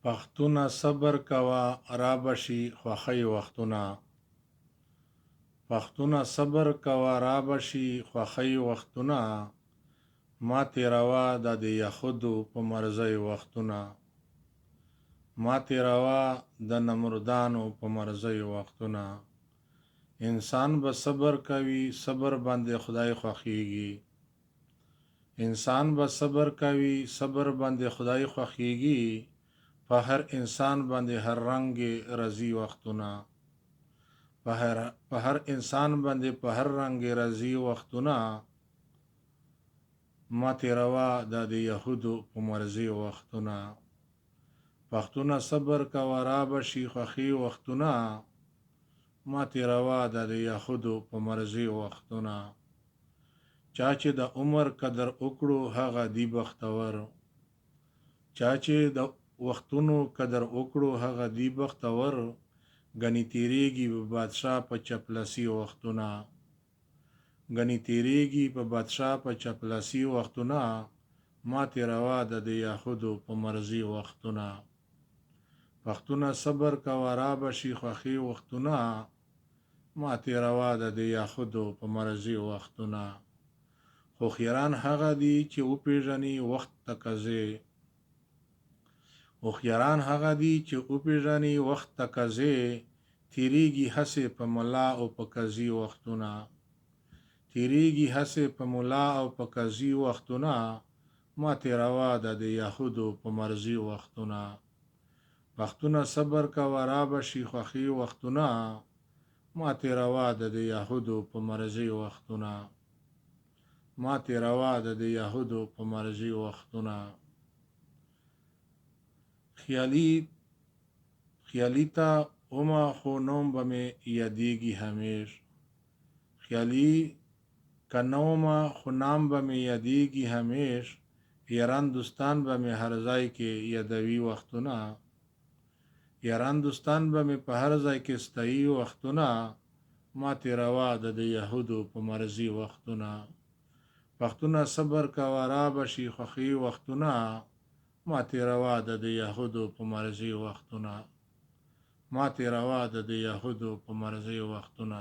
پښتونه صبر کوه را بشي خوښۍ وختونه. پښتونه صبر کوه را بشي خوښۍ وختونه. ما تیروا د یهودو په مرضی وختونه. ما تیروا د نمردانو په مرضی وختونه. انسان به صبر کوي، صبر باندې خدای خوښیږي. انسان به صبر کوي، صبر باندې خدای خوښیږي. په هر انسان باندې هر رنگ رضی وختونه. په هر انسان باندې په هر رنگ رضی وختونه. ما تیروا د یهودو په مرضی وختونه. پښتونه صبر کوه را بشي خوښۍ وختونه. ما تیروا د یهودو په مرضی وختونه. چا چې د عمر قدر وکړو هغه دی بختور. چا چې د وختونو قدر وکړو هغه دی بختور. گنی تیریږي په بادشاه په چپلسی وختونه. گنی تیریږي په بادشاه په چپلسی وختونه. ما تیروا د یهودو په مرضی وختونه. پښتونه صبر کوه را بشي خوښۍ وختونه. ما تیروا د یهودو په مرضی وختونه. هوښیاران هغه دي چې وپیژني وخت تقاضې. هوښیاران هغه دي چې وپیژني وخت تقاضې. تیریږي هسې په ملا او په قاضي وختونه. تیریږي هسې په ملا او په قاضي وختونه. ما تیروا د یهودو په مرضی وختونه. پښتونه صبر کوه را بشي خوښۍ وختونه. ما تیروا د یهودو په مرضی وختونه. ما تیروا د یهودو په مرضی وختونه. خیالی تا اوما خو نوم به می یادیږي همیش. خیالی که نوما خو نام به می یادیږي همیش. یاران دوستان به می هر ځای کې یادوي وختونه. یاران دوستان به می په هر ځای کې ستایي وختونه. ما تیروا د یهودو په مرضی وختونه. پښتونه صبر کوه را بشي خوښۍ وختونه. ما تیروا د یهودو په مرضی وختونه. ما تیروا د یهودو په مرضی وختونه.